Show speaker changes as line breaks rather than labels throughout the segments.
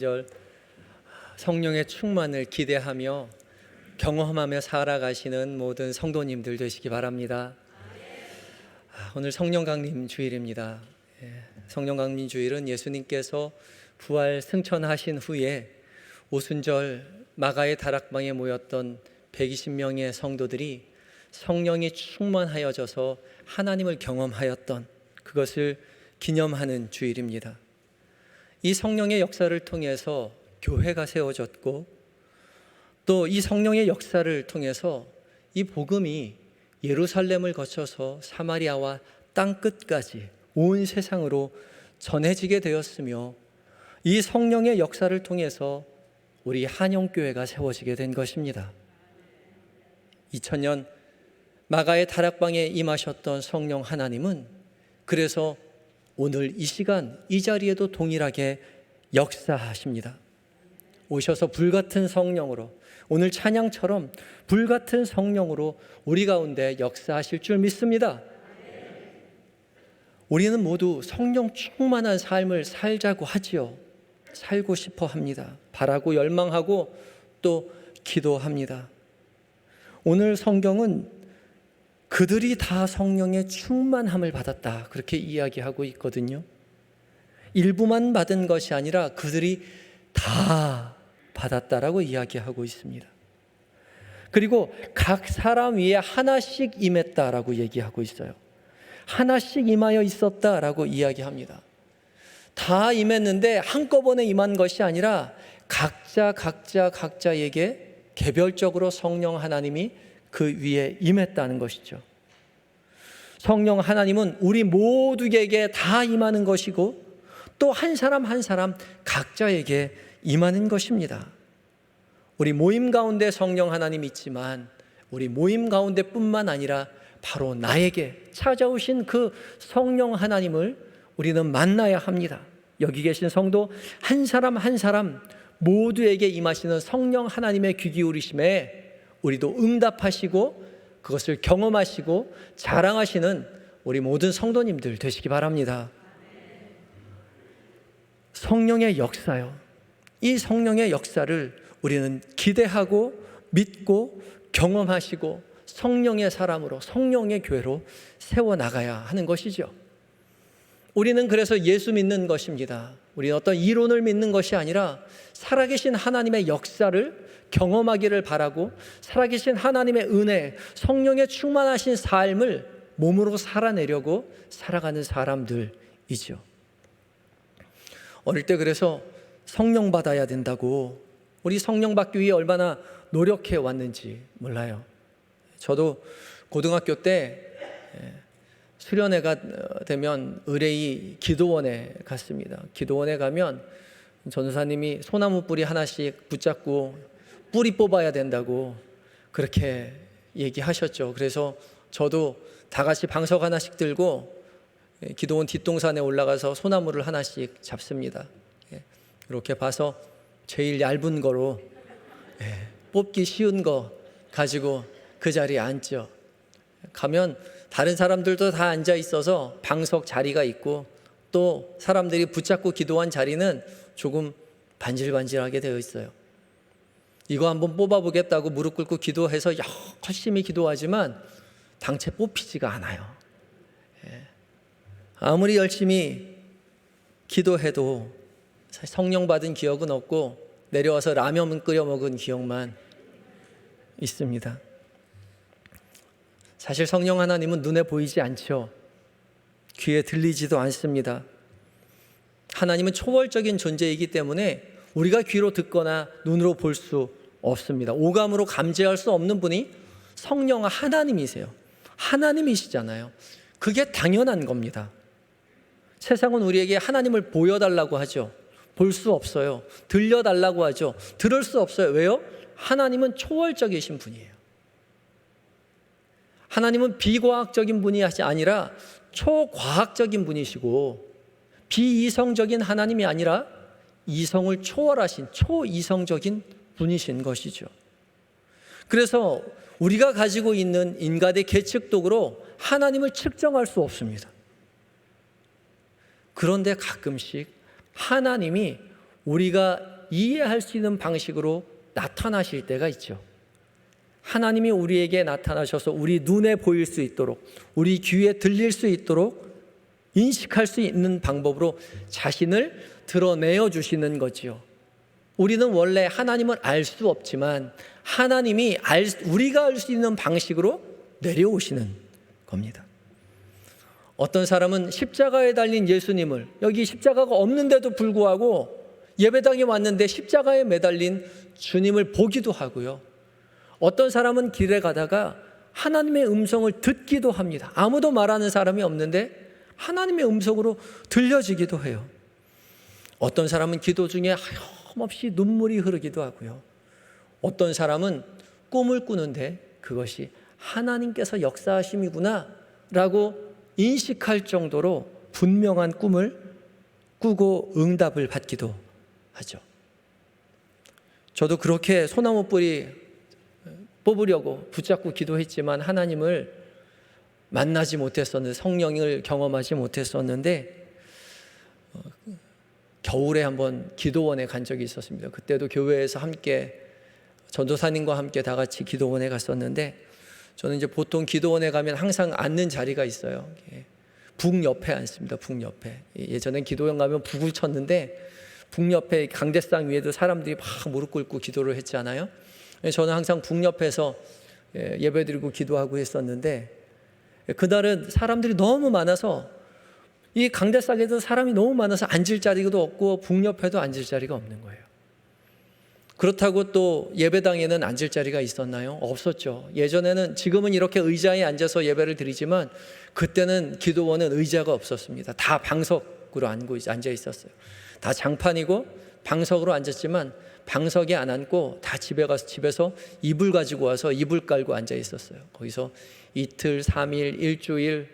절 성령의 충만을 기대하며 경험하며 살아가시는 모든 성도님들 되시기 바랍니다. 오늘 성령 강림 주일입니다. 성령 강림 주일은 예수님께서 부활 승천하신 후에 오순절 마가의 다락방에 모였던 120명의 성도들이 성령이 충만하여져서 하나님을 경험하였던 그것을 기념하는 주일입니다. 이 성령의 역사를 통해서 교회가 세워졌고, 또 이 성령의 역사를 통해서 이 복음이 예루살렘을 거쳐서 사마리아와 땅끝까지 온 세상으로 전해지게 되었으며, 이 성령의 역사를 통해서 우리 한영교회가 세워지게 된 것입니다. 2000년 마가의 다락방에 임하셨던 성령 하나님은 그래서 오늘 이 시간 이 자리에도 동일하게 역사하십니다. 오셔서 불같은 성령으로, 오늘 찬양처럼 불같은 성령으로 우리 가운데 역사하실 줄 믿습니다. 우리는 모두 성령 충만한 삶을 살자고 하지요. 살고 싶어 합니다. 바라고 열망하고 또 기도합니다. 오늘 성경은 그들이 다 성령의 충만함을 받았다, 그렇게 이야기하고 있거든요. 일부만 받은 것이 아니라 그들이 다 받았다라고 이야기하고 있습니다. 그리고 각 사람 위에 하나씩 임했다라고 얘기하고 있어요. 하나씩 임하여 있었다라고 이야기합니다. 다 임했는데 한꺼번에 임한 것이 아니라 각자에게 개별적으로 성령 하나님이 그 위에 임했다는 것이죠. 성령 하나님은 우리 모두에게 다 임하는 것이고, 또 한 사람 한 사람 각자에게 임하는 것입니다. 우리 모임 가운데 성령 하나님 있지만, 우리 모임 가운데 뿐만 아니라 바로 나에게 찾아오신 그 성령 하나님을 우리는 만나야 합니다. 여기 계신 성도 한 사람 한 사람 모두에게 임하시는 성령 하나님의 귀 기울이심에 우리도 응답하시고 그것을 경험하시고 자랑하시는 우리 모든 성도님들 되시기 바랍니다. 성령의 역사요. 이 성령의 역사를 우리는 기대하고 믿고 경험하시고 성령의 사람으로, 성령의 교회로 세워나가야 하는 것이죠. 우리는 그래서 예수 믿는 것입니다. 우리는 어떤 이론을 믿는 것이 아니라 살아계신 하나님의 역사를 경험하기를 바라고, 살아계신 하나님의 은혜, 성령의 충만하신 삶을 몸으로 살아내려고 살아가는 사람들이죠. 어릴 때 그래서 성령 받아야 된다고, 우리 성령 받기 위해 얼마나 노력해 왔는지 몰라요. 저도 고등학교 때 수련회가 되면 의뢰이 기도원에 갔습니다. 기도원에 가면 전도사님이 소나무 뿌리 하나씩 붙잡고 뿌리 뽑아야 된다고 그렇게 얘기하셨죠. 그래서 저도 다 같이 방석 하나씩 들고 기도원 뒷동산에 올라가서 소나무를 하나씩 잡습니다. 이렇게 봐서 제일 얇은 거로 뽑기 쉬운 거 가지고 그 자리에 앉죠. 가면 다른 사람들도 다 앉아 있어서 방석 자리가 있고, 또 사람들이 붙잡고 기도한 자리는 조금 반질반질하게 되어 있어요. 이거 한번 뽑아보겠다고 무릎 꿇고 기도해서 열심히 기도하지만 당최 뽑히지가 않아요. 아무리 열심히 기도해도 성령 받은 기억은 없고 내려와서 라면 끓여 먹은 기억만 있습니다. 사실 성령 하나님은 눈에 보이지 않죠. 귀에 들리지도 않습니다. 하나님은 초월적인 존재이기 때문에 우리가 귀로 듣거나 눈으로 볼 수 없습니다. 오감으로 감지할 수 없는 분이 성령 하나님이세요. 하나님이시잖아요. 그게 당연한 겁니다. 세상은 우리에게 하나님을 보여달라고 하죠. 볼 수 없어요. 들려달라고 하죠. 들을 수 없어요. 왜요? 하나님은 초월적이신 분이에요. 하나님은 비과학적인 분이 아니라 초과학적인 분이시고, 비이성적인 하나님이 아니라 이성을 초월하신 초이성적인 분이신 것이죠. 그래서 우리가 가지고 있는 인간의 계측도구로 하나님을 측정할 수 없습니다. 그런데 가끔씩 하나님이 우리가 이해할 수 있는 방식으로 나타나실 때가 있죠. 하나님이 우리에게 나타나셔서 우리 눈에 보일 수 있도록, 우리 귀에 들릴 수 있도록 인식할 수 있는 방법으로 자신을 드러내어 주시는 거지요. 우리는 원래 하나님을 알 수 없지만 하나님이 우리가 알 수 있는 방식으로 내려오시는 겁니다. 어떤 사람은 십자가에 달린 예수님을, 여기 십자가가 없는데도 불구하고 예배당에 왔는데 십자가에 매달린 주님을 보기도 하고요. 어떤 사람은 길에 가다가 하나님의 음성을 듣기도 합니다. 아무도 말하는 사람이 없는데 하나님의 음성으로 들려지기도 해요. 어떤 사람은 기도 중에 하염없이 눈물이 흐르기도 하고요. 어떤 사람은 꿈을 꾸는데 그것이 하나님께서 역사하심이구나 라고 인식할 정도로 분명한 꿈을 꾸고 응답을 받기도 하죠. 저도 그렇게 소나무 뿌리 뽑으려고 붙잡고 기도했지만 하나님을 만나지 못했었는데, 성령을 경험하지 못했었는데 겨울에 한번 기도원에 간 적이 있었습니다. 그때도 교회에서 함께 전도사님과 함께 다 같이 기도원에 갔었는데, 저는 이제 보통 기도원에 가면 항상 앉는 자리가 있어요. 북 옆에 앉습니다. 북 옆에. 예전엔 기도원 가면 북을 쳤는데 북 옆에 강대상 위에도 사람들이 막 무릎 꿇고 기도를 했잖아요. 저는 항상 북 옆에서 예배드리고 기도하고 했었는데, 그날은 사람들이 너무 많아서, 이 강대상에도 사람이 너무 많아서 앉을 자리도 없고 북 옆에도 앉을 자리가 없는 거예요. 그렇다고 또 예배당에는 앉을 자리가 있었나요? 없었죠. 예전에는, 지금은 이렇게 의자에 앉아서 예배를 드리지만 그때는 기도원은 의자가 없었습니다. 다 방석으로 앉아 있었어요. 다 장판이고 방석으로 앉았지만 방석에 안 앉고 다 집에서 이불 가지고 와서 이불 깔고 앉아 있었어요. 거기서 이틀, 3일, 일주일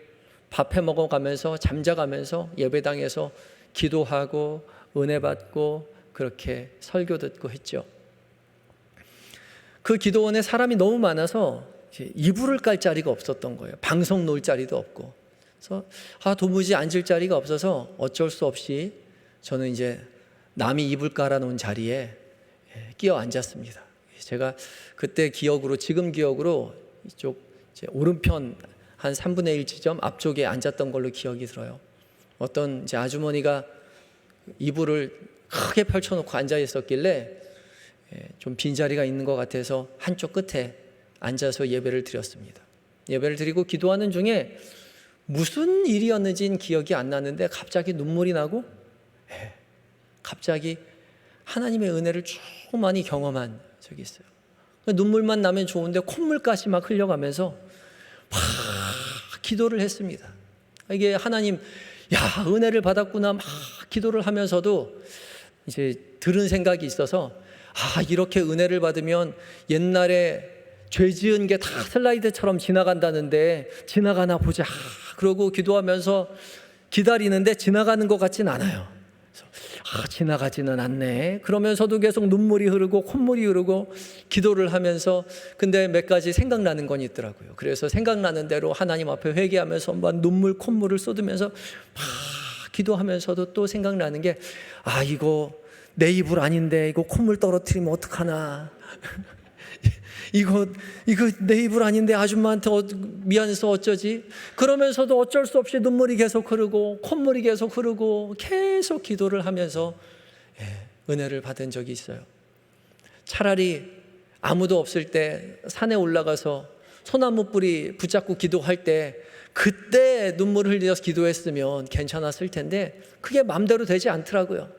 밥 해 먹어가면서 잠자가면서 예배당에서 기도하고 은혜 받고 그렇게 설교 듣고 했죠. 그 기도원에 사람이 너무 많아서 이불을 깔 자리가 없었던 거예요. 방석 놓을 자리도 없고. 그래서 도무지 앉을 자리가 없어서 어쩔 수 없이 저는 이제 남이 이불 깔아놓은 자리에 끼어 앉았습니다. 제가 그때 기억으로, 지금 기억으로 이쪽 오른편 한 3분의 1 지점 앞쪽에 앉았던 걸로 기억이 들어요. 어떤 이제 아주머니가 이불을 크게 펼쳐놓고 앉아 있었길래 좀 빈자리가 있는 것 같아서 한쪽 끝에 앉아서 예배를 드렸습니다. 예배를 드리고 기도하는 중에 무슨 일이었는지는 기억이 안 나는데 갑자기 눈물이 나고 갑자기 하나님의 은혜를 쭉 많이 경험한 적이 있어요. 눈물만 나면 좋은데 콧물까지 막 흘려가면서 막 기도를 했습니다. 이게 하나님, 은혜를 받았구나 막 기도를 하면서도 이제 들은 생각이 있어서, 이렇게 은혜를 받으면 옛날에 죄 지은 게 다 슬라이드처럼 지나간다는데 지나가나 보자. 그러고 기도하면서 기다리는데 지나가는 것 같진 않아요. 지나가지는 않네. 그러면서도 계속 눈물이 흐르고 콧물이 흐르고 기도를 하면서, 근데 몇 가지 생각나는 건 있더라고요. 그래서 생각나는 대로 하나님 앞에 회개하면서 막 눈물 콧물을 쏟으면서 막 기도하면서도 또 생각나는 게, 이거 내 이불 아닌데 이거 콧물 떨어뜨리면 어떡하나. 이거 내 이불 아닌데 아줌마한테 미안해서 어쩌지? 그러면서도 어쩔 수 없이 눈물이 계속 흐르고 콧물이 계속 흐르고 계속 기도를 하면서 은혜를 받은 적이 있어요. 차라리 아무도 없을 때 산에 올라가서 소나무 뿌리 붙잡고 기도할 때 그때 눈물을 흘려서 기도했으면 괜찮았을 텐데 그게 마음대로 되지 않더라고요.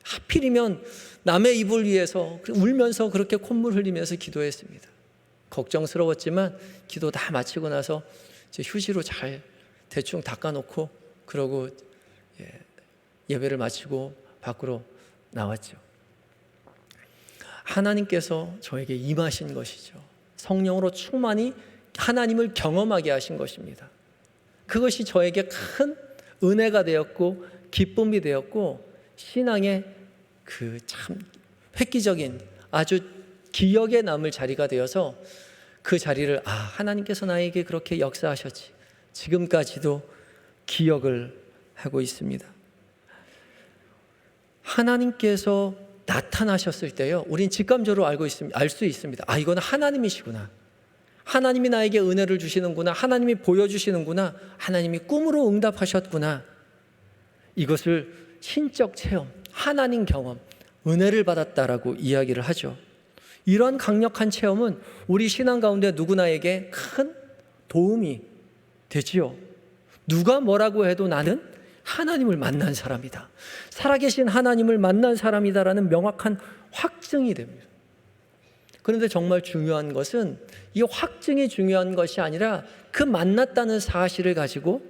하필이면 남의 이불 위에서 울면서 그렇게 콧물 흘리면서 기도했습니다. 걱정스러웠지만 기도 다 마치고 나서 이제 휴지로 잘 대충 닦아놓고 그러고 예배를 마치고 밖으로 나왔죠. 하나님께서 저에게 임하신 것이죠. 성령으로 충만히 하나님을 경험하게 하신 것입니다. 그것이 저에게 큰 은혜가 되었고 기쁨이 되었고 신앙의 그 참 획기적인 아주 기억에 남을 자리가 되어서 그 자리를 하나님께서 나에게 그렇게 역사하셨지, 지금까지도 기억을 하고 있습니다. 하나님께서 나타나셨을 때요, 우린 직감적으로 알 수 있습니다. 아, 이건 하나님이시구나. 하나님이 나에게 은혜를 주시는구나. 하나님이 보여주시는구나. 하나님이 꿈으로 응답하셨구나. 이것을 신적 체험, 하나님 경험, 은혜를 받았다라고 이야기를 하죠. 이러한 강력한 체험은 우리 신앙 가운데 누구나에게 큰 도움이 되지요. 누가 뭐라고 해도 나는 하나님을 만난 사람이다. 살아계신 하나님을 만난 사람이다라는 명확한 확증이 됩니다. 그런데 정말 중요한 것은 이 확증이 중요한 것이 아니라 그 만났다는 사실을 가지고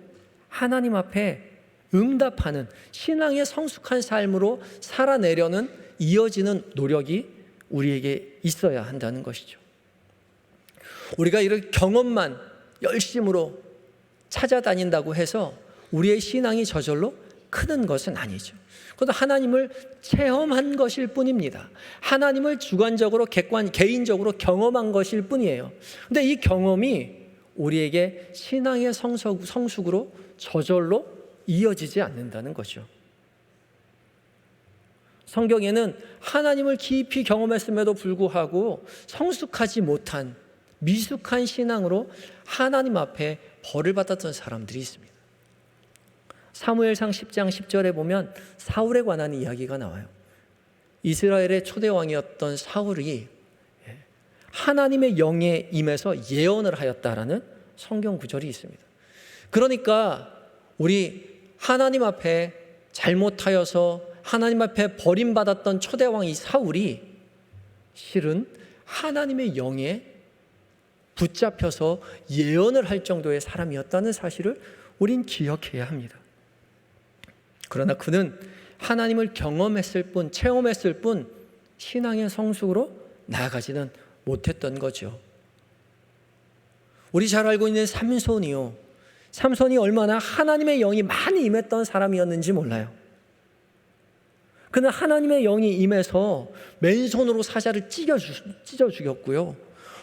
하나님 앞에 응답하는 신앙의 성숙한 삶으로 살아내려는 이어지는 노력이 우리에게 있어야 한다는 것이죠. 우리가 이런 경험만 열심으로 찾아다닌다고 해서 우리의 신앙이 저절로 크는 것은 아니죠. 그것도 하나님을 체험한 것일 뿐입니다. 하나님을 주관적으로 개인적으로 경험한 것일 뿐이에요. 그런데 이 경험이 우리에게 신앙의 성숙으로 저절로 이어지지 않는다는 거죠. 성경에는 하나님을 깊이 경험했음에도 불구하고 성숙하지 못한 미숙한 신앙으로 하나님 앞에 벌을 받았던 사람들이 있습니다. 사무엘상 10장 10절에 보면 사울에 관한 이야기가 나와요. 이스라엘의 초대 왕이었던 사울이 하나님의 영에 임해서 예언을 하였다라는 성경 구절이 있습니다. 그러니까 우리 하나님 앞에 잘못하여서 하나님 앞에 버림받았던 초대 왕이 사울이 실은 하나님의 영에 붙잡혀서 예언을 할 정도의 사람이었다는 사실을 우린 기억해야 합니다. 그러나 그는 하나님을 경험했을 뿐, 체험했을 뿐 신앙의 성숙으로 나아가지는 못했던 거죠. 우리 잘 알고 있는 삼손이요. 삼손이 얼마나 하나님의 영이 많이 임했던 사람이었는지 몰라요. 그는 하나님의 영이 임해서 맨손으로 사자를 찢어 죽였고요.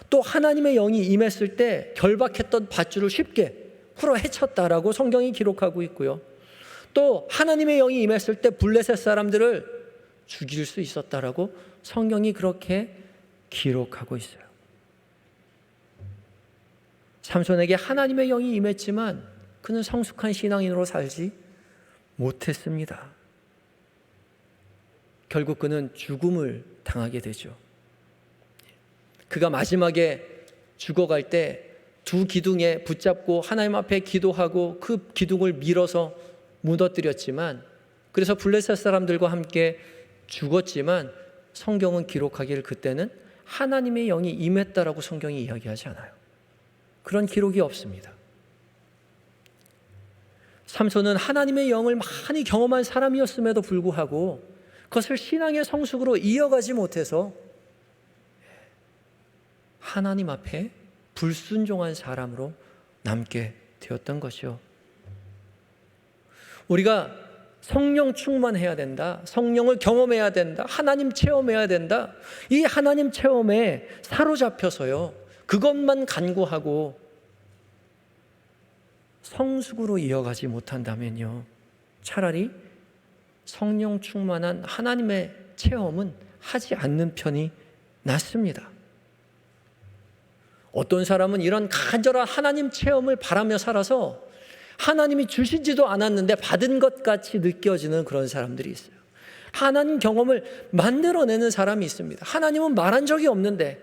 또 하나님의 영이 임했을 때 결박했던 밧줄을 쉽게 풀어 헤쳤다라고 성경이 기록하고 있고요. 또 하나님의 영이 임했을 때 블레셋 사람들을 죽일 수 있었다라고 성경이 그렇게 기록하고 있어요. 삼손에게 하나님의 영이 임했지만 그는 성숙한 신앙인으로 살지 못했습니다. 결국 그는 죽음을 당하게 되죠. 그가 마지막에 죽어갈 때 두 기둥에 붙잡고 하나님 앞에 기도하고 그 기둥을 밀어서 무너뜨렸지만, 그래서 블레셋 사람들과 함께 죽었지만 성경은 기록하기를 그때는 하나님의 영이 임했다라고 성경이 이야기하지 않아요. 그런 기록이 없습니다. 삼손은 하나님의 영을 많이 경험한 사람이었음에도 불구하고 그것을 신앙의 성숙으로 이어가지 못해서 하나님 앞에 불순종한 사람으로 남게 되었던 것이요. 우리가 성령 충만해야 된다, 성령을 경험해야 된다, 하나님 체험해야 된다. 이 하나님 체험에 사로잡혀서요, 그것만 간구하고 성숙으로 이어가지 못한다면요, 차라리 성령 충만한 하나님의 체험은 하지 않는 편이 낫습니다. 어떤 사람은 이런 간절한 하나님 체험을 바라며 살아서 하나님이 주시지도 않았는데 받은 것 같이 느껴지는 그런 사람들이 있어요. 하나님 경험을 만들어내는 사람이 있습니다. 하나님은 말한 적이 없는데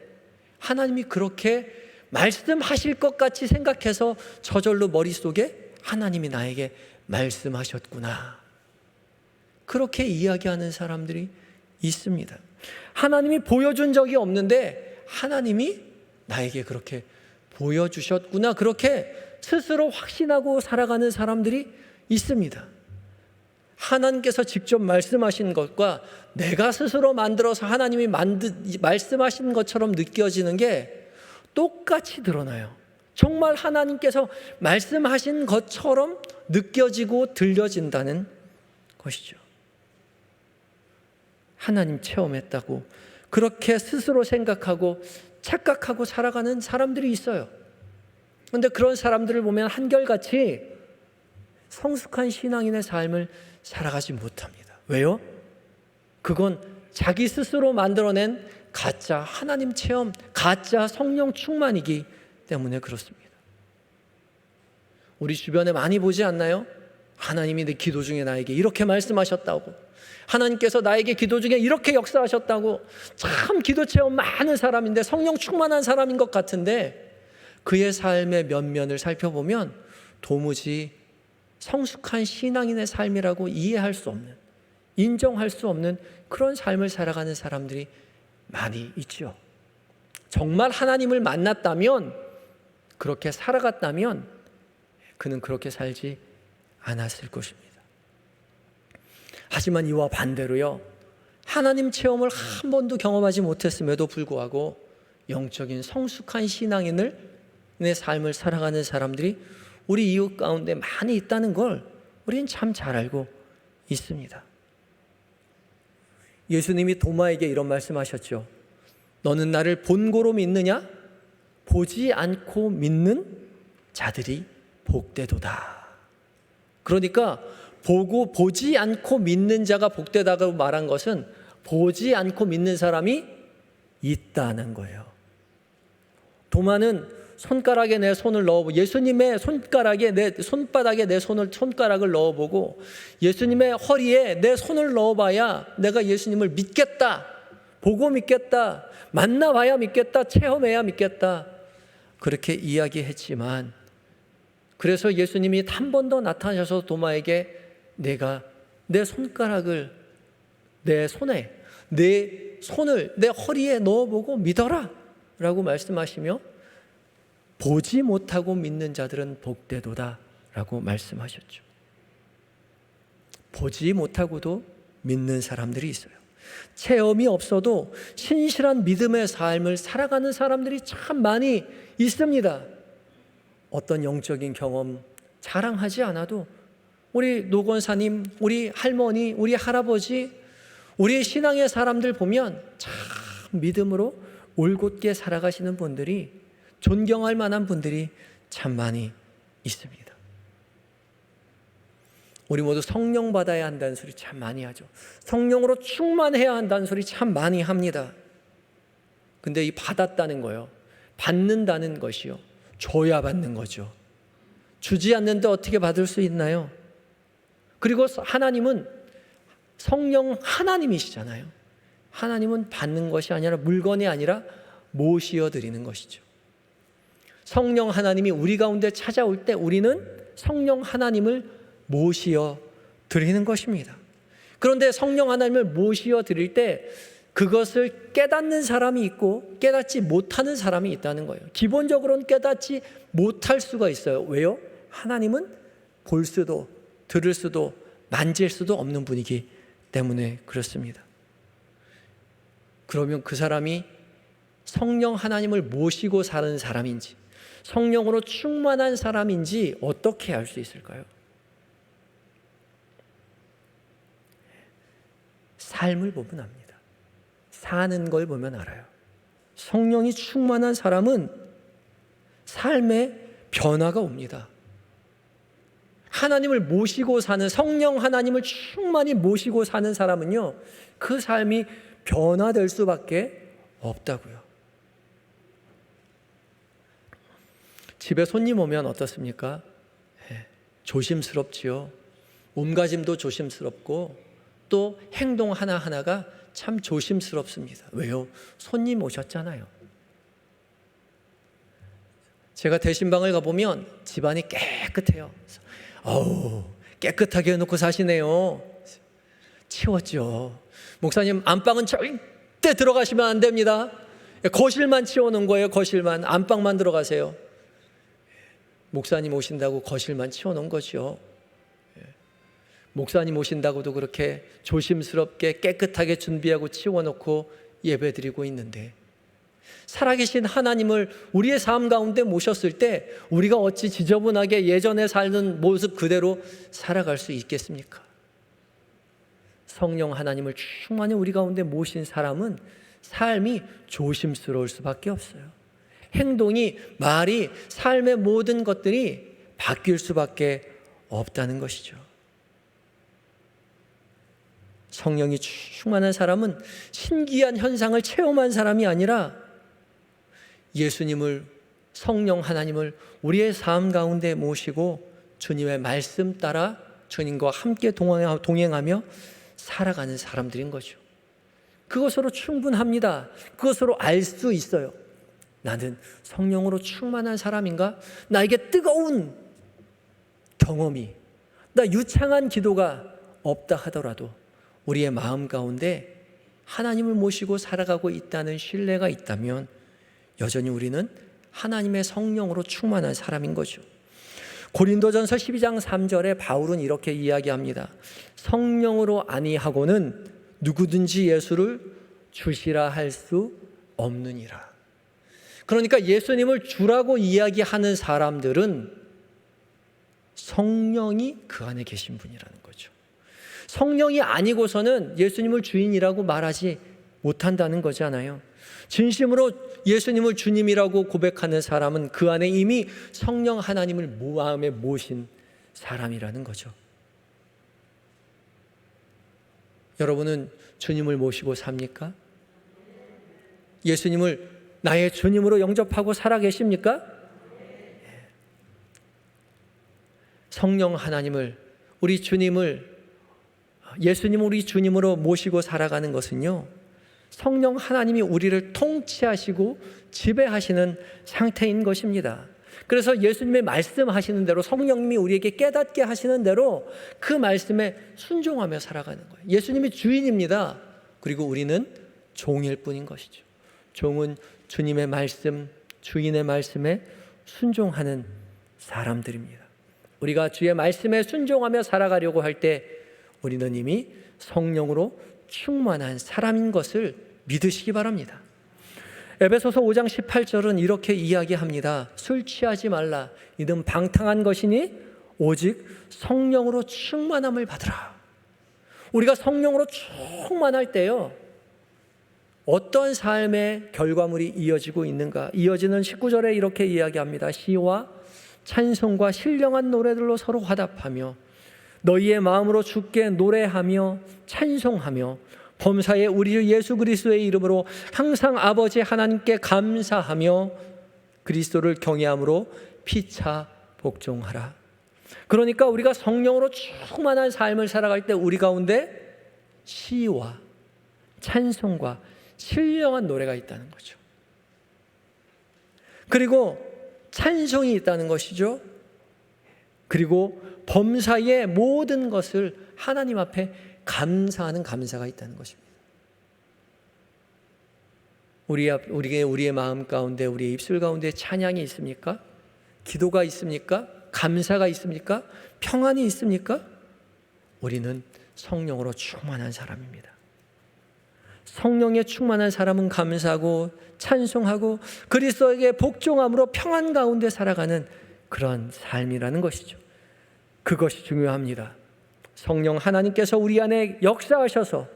하나님이 그렇게 말씀하실 것 같이 생각해서 저절로 머릿속에 하나님이 나에게 말씀하셨구나, 그렇게 이야기하는 사람들이 있습니다. 하나님이 보여준 적이 없는데 하나님이 나에게 그렇게 보여주셨구나, 그렇게 스스로 확신하고 살아가는 사람들이 있습니다. 하나님께서 직접 말씀하신 것과 내가 스스로 만들어서 하나님이 말씀하신 것처럼 느껴지는 게 똑같이 드러나요. 정말 하나님께서 말씀하신 것처럼 느껴지고 들려진다는 것이죠. 하나님 체험했다고 그렇게 스스로 생각하고 착각하고 살아가는 사람들이 있어요. 그런데 그런 사람들을 보면 한결같이 성숙한 신앙인의 삶을 살아가지 못합니다. 왜요? 그건 자기 스스로 만들어낸 가짜 하나님 체험, 가짜 성령 충만이기 때문에 그렇습니다. 우리 주변에 많이 보지 않나요? 하나님이 내 기도 중에 나에게 이렇게 말씀하셨다고, 하나님께서 나에게 기도 중에 이렇게 역사하셨다고, 참 기도 체험 많은 사람인데, 성령 충만한 사람인 것 같은데 그의 삶의 면면을 살펴보면 도무지 성숙한 신앙인의 삶이라고 이해할 수 없는, 인정할 수 없는 그런 삶을 살아가는 사람들이 많이 있죠. 정말 하나님을 만났다면, 그렇게 살아갔다면 그는 그렇게 살지 않았을 것입니다. 하지만 이와 반대로요, 하나님 체험을 한 번도 경험하지 못했음에도 불구하고 영적인 성숙한 신앙인의 삶을 살아가는 사람들이 우리 이웃 가운데 많이 있다는 걸 우리는 참 잘 알고 있습니다. 예수님이 도마에게 이런 말씀하셨죠. 너는 나를 본고로 믿느냐? 보지 않고 믿는 자들이 복되도다. 그러니까 보고 보지 않고 믿는 자가 복되다고 말한 것은 보지 않고 믿는 사람이 있다는 거예요. 도마는 손가락에 내 손을 넣어보고, 예수님의 손가락에 내 손바닥에 내 손가락을 넣어보고 예수님의 허리에 내 손을 넣어봐야 내가 예수님을 믿겠다, 보고 믿겠다, 만나봐야 믿겠다, 체험해야 믿겠다, 그렇게 이야기했지만, 그래서 예수님이 한 번 더 나타나셔서 도마에게 내가 내 손가락을 내 손에, 내 손을 내 허리에 넣어보고 믿어라 라고 말씀하시며, 보지 못하고 믿는 자들은 복되도다 라고 말씀하셨죠. 보지 못하고도 믿는 사람들이 있어요. 체험이 없어도 신실한 믿음의 삶을 살아가는 사람들이 참 많이 있습니다. 어떤 영적인 경험 자랑하지 않아도 우리 노권사님, 우리 할머니, 우리 할아버지, 우리 신앙의 사람들 보면 참 믿음으로 올곧게 살아가시는 분들이, 존경할 만한 분들이 참 많이 있습니다. 우리 모두 성령 받아야 한다는 소리 참 많이 하죠. 성령으로 충만해야 한다는 소리 참 많이 합니다. 근데 이 받았다는 거요, 받는다는 것이요, 줘야 받는 거죠. 주지 않는데 어떻게 받을 수 있나요? 그리고 하나님은 성령 하나님이시잖아요. 하나님은 받는 것이 아니라, 물건이 아니라 모시어 드리는 것이죠. 성령 하나님이 우리 가운데 찾아올 때 우리는 성령 하나님을 모시어 드리는 것입니다. 그런데 성령 하나님을 모시어 드릴 때 그것을 깨닫는 사람이 있고 깨닫지 못하는 사람이 있다는 거예요. 기본적으로는 깨닫지 못할 수가 있어요. 왜요? 하나님은 볼 수도 들을 수도 만질 수도 없는 분이기 때문에 그렇습니다. 그러면 그 사람이 성령 하나님을 모시고 사는 사람인지, 성령으로 충만한 사람인지 어떻게 알 수 있을까요? 삶을 보면 압니다. 사는 걸 보면 알아요. 성령이 충만한 사람은 삶에 변화가 옵니다. 하나님을 모시고 사는, 성령 하나님을 충만히 모시고 사는 사람은요, 그 삶이 변화될 수밖에 없다고요. 집에 손님 오면 어떻습니까? 조심스럽지요. 몸가짐도 조심스럽고 또 행동 하나하나가 참 조심스럽습니다. 왜요? 손님 오셨잖아요. 제가 대신방을 가보면 집안이 깨끗해요. 어우, 깨끗하게 해놓고 사시네요. 치웠죠. 목사님, 안방은 절대 들어가시면 안 됩니다. 거실만 치워놓은 거예요. 거실만. 안방만 들어가세요. 목사님 오신다고 거실만 치워놓은 거죠. 목사님 오신다고도 그렇게 조심스럽게 깨끗하게 준비하고 치워놓고 예배드리고 있는데, 살아계신 하나님을 우리의 삶 가운데 모셨을 때 우리가 어찌 지저분하게 예전에 살던 모습 그대로 살아갈 수 있겠습니까? 성령 하나님을 충만히 우리 가운데 모신 사람은 삶이 조심스러울 수밖에 없어요. 행동이, 말이, 삶의 모든 것들이 바뀔 수밖에 없다는 것이죠. 성령이 충만한 사람은 신기한 현상을 체험한 사람이 아니라 예수님을, 성령 하나님을 우리의 삶 가운데 모시고 주님의 말씀 따라 주님과 함께 동행하며 살아가는 사람들인 거죠. 그것으로 충분합니다. 그것으로 알 수 있어요. 나는 성령으로 충만한 사람인가? 나에게 뜨거운 경험이, 나 유창한 기도가 없다 하더라도 우리의 마음 가운데 하나님을 모시고 살아가고 있다는 신뢰가 있다면 여전히 우리는 하나님의 성령으로 충만한 사람인 거죠. 고린도전서 12장 3절에 바울은 이렇게 이야기합니다. 성령으로 아니하고는 누구든지 예수를 주시라 할 수 없느니라. 그러니까 예수님을 주라고 이야기하는 사람들은 성령이 그 안에 계신 분이라는 거죠. 성령이 아니고서는 예수님을 주인이라고 말하지 못한다는 거잖아요. 진심으로 예수님을 주님이라고 고백하는 사람은 그 안에 이미 성령 하나님을 마음에 모신 사람이라는 거죠. 여러분은 주님을 모시고 삽니까? 예수님을 나의 주님으로 영접하고 살아 계십니까? 성령 하나님을, 우리 주님을, 예수님을 우리 주님으로 모시고 살아가는 것은요, 성령 하나님이 우리를 통치하시고 지배하시는 상태인 것입니다. 그래서 예수님의 말씀하시는 대로, 성령님이 우리에게 깨닫게 하시는 대로 그 말씀에 순종하며 살아가는 거예요. 예수님이 주인입니다. 그리고 우리는 종일 뿐인 것이죠. 종은 주님의 말씀, 주인의 말씀에 순종하는 사람들입니다. 우리가 주의 말씀에 순종하며 살아가려고 할 때 우리는 이미 성령으로 충만한 사람인 것을 믿으시기 바랍니다. 에베소서 5장 18절은 이렇게 이야기합니다. 술 취하지 말라. 이는 방탕한 것이니 오직 성령으로 충만함을 받으라. 우리가 성령으로 충만할 때요, 어떤 삶의 결과물이 이어지고 있는가? 이어지는 19절에 이렇게 이야기합니다. 시와 찬송과 신령한 노래들로 서로 화답하며 너희의 마음으로 주께 노래하며 찬송하며 범사에 우리 주 예수 그리스도의 이름으로 항상 아버지 하나님께 감사하며 그리스도를 경외함으로 피차 복종하라. 그러니까 우리가 성령으로 충만한 삶을 살아갈 때 우리 가운데 시와 찬송과 신령한 노래가 있다는 거죠. 그리고 찬송이 있다는 것이죠. 그리고 범사의 모든 것을 하나님 앞에 감사하는 감사가 있다는 것입니다. 우리의 마음 가운데, 우리의 입술 가운데 찬양이 있습니까? 기도가 있습니까? 감사가 있습니까? 평안이 있습니까? 우리는 성령으로 충만한 사람입니다. 성령에 충만한 사람은 감사하고 찬송하고 그리스도에게 복종함으로 평안 가운데 살아가는 그런 삶이라는 것이죠. 그것이 중요합니다. 성령 하나님께서 우리 안에 역사하셔서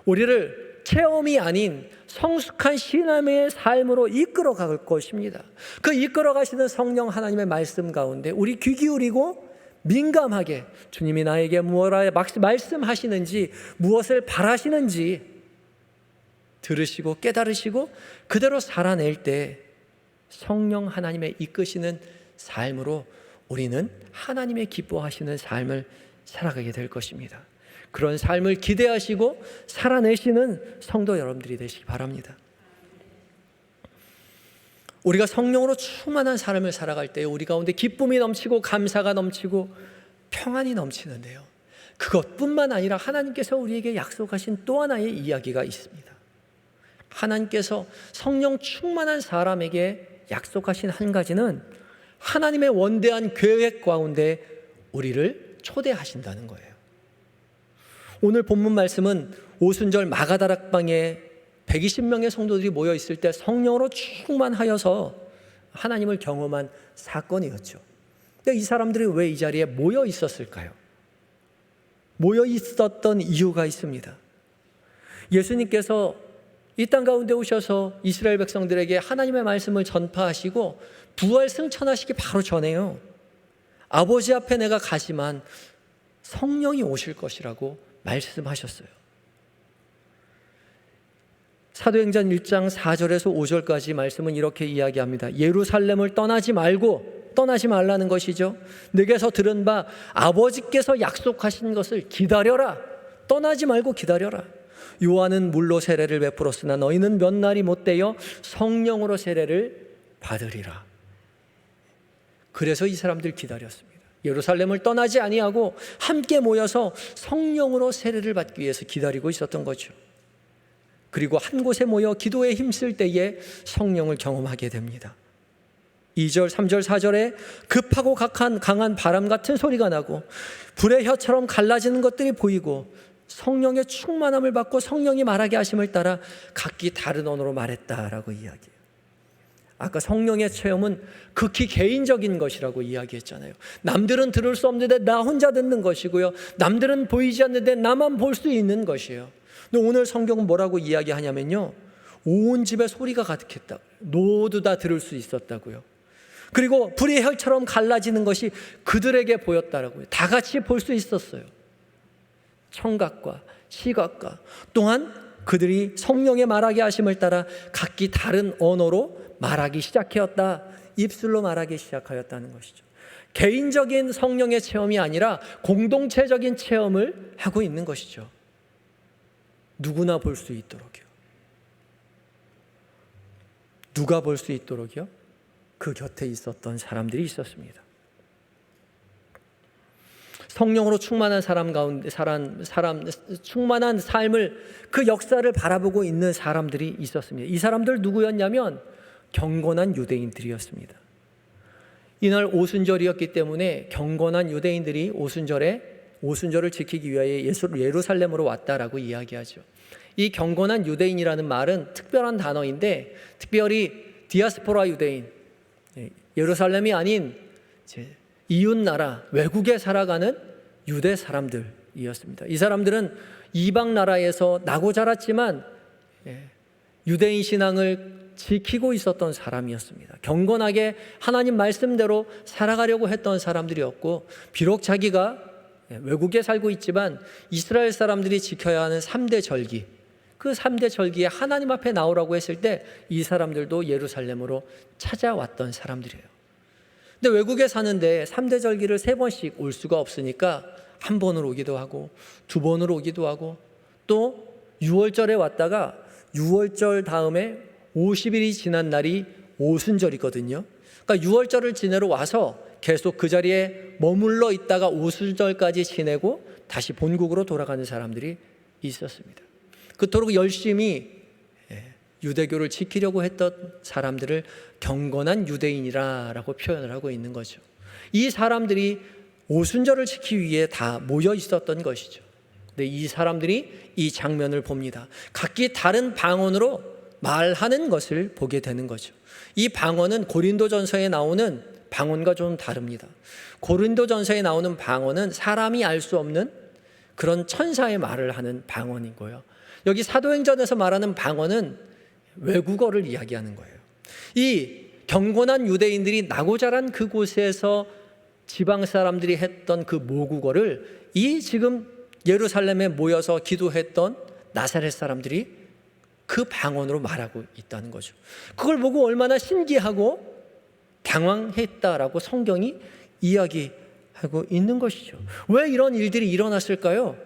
우리를 체험이 아닌 성숙한 신앙의 삶으로 이끌어 갈 것입니다. 그 이끌어 가시는 성령 하나님의 말씀 가운데 우리 귀 기울이고 민감하게 주님이 나에게 무엇을 말씀하시는지, 무엇을 바라시는지 들으시고 깨달으시고 그대로 살아낼 때 성령 하나님의 이끄시는 삶으로 우리는 하나님의 기뻐하시는 삶을 살아가게 될 것입니다. 그런 삶을 기대하시고 살아내시는 성도 여러분들이 되시기 바랍니다. 우리가 성령으로 충만한 삶을 살아갈 때 우리 가운데 기쁨이 넘치고 감사가 넘치고 평안이 넘치는데요, 그것뿐만 아니라 하나님께서 우리에게 약속하신 또 하나의 이야기가 있습니다. 하나님께서 성령 충만한 사람에게 약속하신 한 가지는 하나님의 원대한 계획 가운데 우리를 초대하신다는 거예요. 오늘 본문 말씀은 오순절 마가다락방에 120명의 성도들이 모여 있을 때 성령으로 충만하여서 하나님을 경험한 사건이었죠. 근데 이 사람들이 왜 이 자리에 모여 있었을까요? 모여 있었던 이유가 있습니다. 예수님께서 이 땅 가운데 오셔서 이스라엘 백성들에게 하나님의 말씀을 전파하시고 부활 승천하시기 바로 전에요, 아버지 앞에 내가 가지만 성령이 오실 것이라고 말씀하셨어요. 사도행전 1장 4절에서 5절까지 말씀은 이렇게 이야기합니다. 예루살렘을 떠나지 말라는 것이죠. 내게서 들은 바 아버지께서 약속하신 것을 기다려라. 떠나지 말고 기다려라. 요한은 물로 세례를 베풀었으나 너희는 몇 날이 못되어 성령으로 세례를 받으리라. 그래서 이 사람들 기다렸습니다. 예루살렘을 떠나지 아니하고 함께 모여서 성령으로 세례를 받기 위해서 기다리고 있었던 거죠. 그리고 한 곳에 모여 기도에 힘쓸 때에 성령을 경험하게 됩니다. 2절, 3절, 4절에 급하고 강한 바람 같은 소리가 나고 불의 혀처럼 갈라지는 것들이 보이고 성령의 충만함을 받고 성령이 말하게 하심을 따라 각기 다른 언어로 말했다라고 이야기해요. 아까 성령의 체험은 극히 개인적인 것이라고 이야기했잖아요. 남들은 들을 수 없는데 나 혼자 듣는 것이고요. 남들은 보이지 않는데 나만 볼 수 있는 것이에요. 근데 오늘 성경은 뭐라고 이야기하냐면요. 온 집에 소리가 가득했다. 모두 다 들을 수 있었다고요. 그리고 불의 혈처럼 갈라지는 것이 그들에게 보였다라고요. 다 같이 볼 수 있었어요. 청각과 시각과 또한 그들이 성령의 말하게 하심을 따라 각기 다른 언어로 말하기 시작하였다. 입술로 말하기 시작하였다는 것이죠. 개인적인 성령의 체험이 아니라 공동체적인 체험을 하고 있는 것이죠. 누구나 볼 수 있도록요. 누가 볼 수 있도록요? 그 곁에 있었던 사람들이 있었습니다. 성령으로 충만한 사람 가운데 충만한 삶을 그 역사를 바라보고 있는 사람들이 있었습니다. 이 사람들 누구였냐면 경건한 유대인들이었습니다. 이날 오순절이었기 때문에 경건한 유대인들이 오순절을 지키기 위하여 예루살렘으로 왔다라고 이야기하죠. 이 경건한 유대인이라는 말은 특별한 단어인데 특별히 디아스포라 유대인, 예루살렘이 아닌 이웃 나라, 외국에 살아가는 유대 사람들이었습니다. 이 사람들은 이방 나라에서 나고 자랐지만 유대인 신앙을 지키고 있었던 사람이었습니다. 경건하게 하나님 말씀대로 살아가려고 했던 사람들이었고 비록 자기가 외국에 살고 있지만 이스라엘 사람들이 지켜야 하는 3대 절기, 그 3대 절기에 하나님 앞에 나오라고 했을 때 이 사람들도 예루살렘으로 찾아왔던 사람들이에요. 근데 외국에 사는데 3대 절기를 3번씩 올 수가 없으니까 한 번으로 오기도 하고 두 번으로 오기도 하고 또 6월절에 왔다가 6월절 다음에 50일이 지난 날이 오순절이거든요. 그러니까 6월절을 지내러 와서 계속 그 자리에 머물러 있다가 오순절까지 지내고 다시 본국으로 돌아가는 사람들이 있었습니다. 그토록 열심히 유대교를 지키려고 했던 사람들을 경건한 유대인이라고 표현을 하고 있는 거죠. 이 사람들이 오순절을 지키기 위해 다 모여 있었던 것이죠. 근데 이 사람들이 이 장면을 봅니다. 각기 다른 방언으로 말하는 것을 보게 되는 거죠. 이 방언은 고린도전서에 나오는 방언과 좀 다릅니다. 고린도전서에 나오는 방언은 사람이 알 수 없는 그런 천사의 말을 하는 방언이고요. 여기 사도행전에서 말하는 방언은 외국어를 이야기하는 거예요. 이 경건한 유대인들이 나고 자란 그곳에서 지방 사람들이 했던 그 모국어를 이 지금 예루살렘에 모여서 기도했던 나사렛 사람들이 그 방언으로 말하고 있다는 거죠. 그걸 보고 얼마나 신기하고 당황했다라고 성경이 이야기하고 있는 것이죠. 왜 이런 일들이 일어났을까요?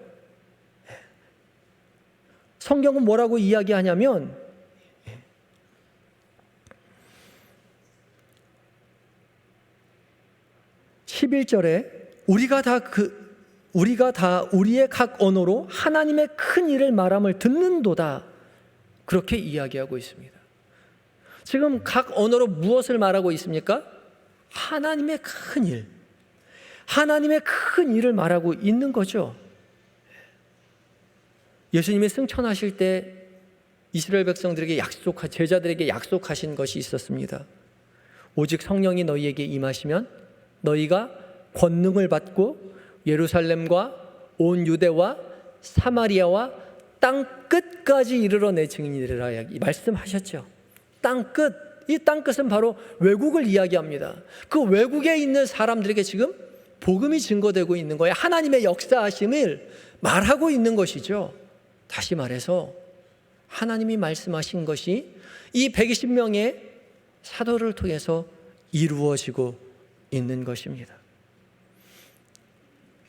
성경은 뭐라고 이야기하냐면 11절에 우리가 다 우리의 각 언어로 하나님의 큰 일을 말함을 듣는도다, 그렇게 이야기하고 있습니다. 지금 각 언어로 무엇을 말하고 있습니까? 하나님의 큰 일, 하나님의 큰 일을 말하고 있는 거죠. 예수님이 승천하실 때 이스라엘 백성들에게 제자들에게 약속하신 것이 있었습니다. 오직 성령이 너희에게 임하시면 너희가 권능을 받고 예루살렘과 온 유대와 사마리아와 땅 끝까지 이르러 내 증인이라 말씀하셨죠. 땅 끝, 이 땅 끝은 바로 외국을 이야기합니다. 그 외국에 있는 사람들에게 지금 복음이 증거되고 있는 거예요. 하나님의 역사하심을 말하고 있는 것이죠. 다시 말해서 하나님이 말씀하신 것이 이 120명의 사도를 통해서 이루어지고 있는 것입니다.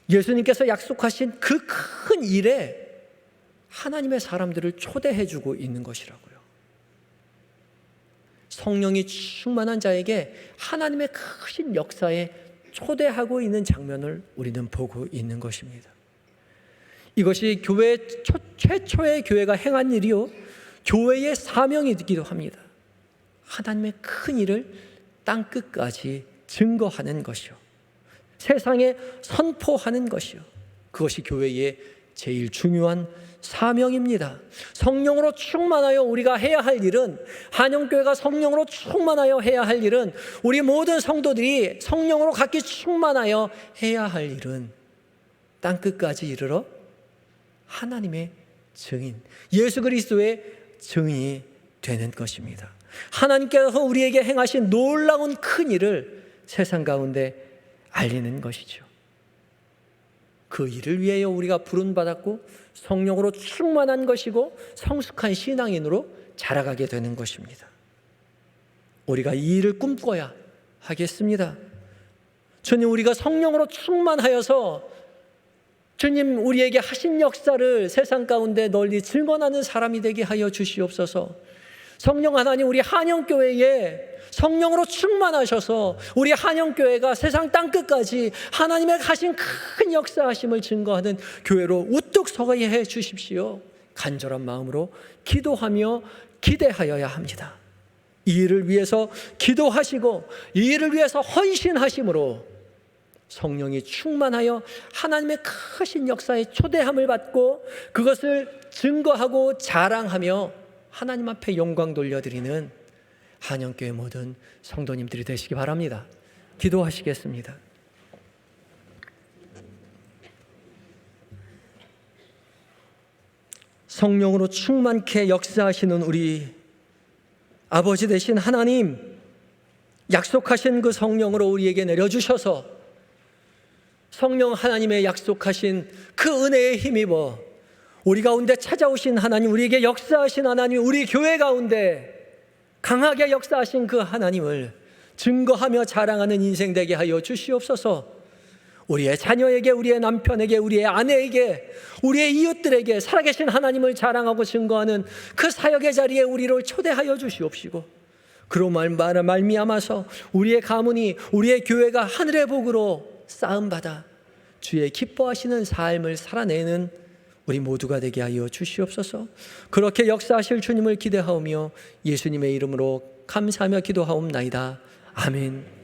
예수님께서 약속하신 그 큰 일에 하나님의 사람들을 초대해 주고 있는 것이라고요. 성령이 충만한 자에게 하나님의 크신 역사에 초대하고 있는 장면을 우리는 보고 있는 것입니다. 이것이 교회 최초의 교회가 행한 일이요, 교회의 사명이기도 합니다. 하나님의 큰 일을 땅끝까지 증거하는 것이요, 세상에 선포하는 것이요, 그것이 교회의 제일 중요한 사명입니다. 성령으로 충만하여 우리가 해야 할 일은, 한영교회가 성령으로 충만하여 해야 할 일은, 우리 모든 성도들이 성령으로 각기 충만하여 해야 할 일은 땅끝까지 이르러 하나님의 증인, 예수 그리스도의 증인이 되는 것입니다. 하나님께서 우리에게 행하신 놀라운 큰 일을 세상 가운데 알리는 것이죠. 그 일을 위하여 우리가 부름받았고 성령으로 충만한 것이고 성숙한 신앙인으로 자라가게 되는 것입니다. 우리가 이 일을 꿈꿔야 하겠습니다. 주님, 우리가 성령으로 충만하여서 주님 우리에게 하신 역사를 세상 가운데 널리 증언하는 사람이 되게 하여 주시옵소서. 성령 하나님, 우리 한영교회에 성령으로 충만하셔서 우리 한영교회가 세상 땅끝까지 하나님의 하신 큰 역사하심을 증거하는 교회로 우뚝 서게 해 주십시오. 간절한 마음으로 기도하며 기대하여야 합니다. 이 일을 위해서 기도하시고 이 일을 위해서 헌신하심으로 성령이 충만하여 하나님의 크신 역사에 초대함을 받고 그것을 증거하고 자랑하며 하나님 앞에 영광 돌려드리는 한영교회 모든 성도님들이 되시기 바랍니다. 기도하시겠습니다. 성령으로 충만케 역사하시는 우리 아버지 되신 하나님, 약속하신 그 성령으로 우리에게 내려주셔서 성령 하나님의 약속하신 그 은혜에 힘입어 우리 가운데 찾아오신 하나님, 우리에게 역사하신 하나님, 우리 교회 가운데 강하게 역사하신 그 하나님을 증거하며 자랑하는 인생 되게 하여 주시옵소서. 우리의 자녀에게, 우리의 남편에게, 우리의 아내에게, 우리의 이웃들에게 살아계신 하나님을 자랑하고 증거하는 그 사역의 자리에 우리를 초대하여 주시옵시고, 그로 말미암아서 우리의 가문이, 우리의 교회가 하늘의 복으로 쌓음받아 주의 기뻐하시는 삶을 살아내는 우리 모두가 되게 하여 주시옵소서. 그렇게 역사하실 주님을 기대하오며 예수님의 이름으로 감사하며 기도하옵나이다. 아멘.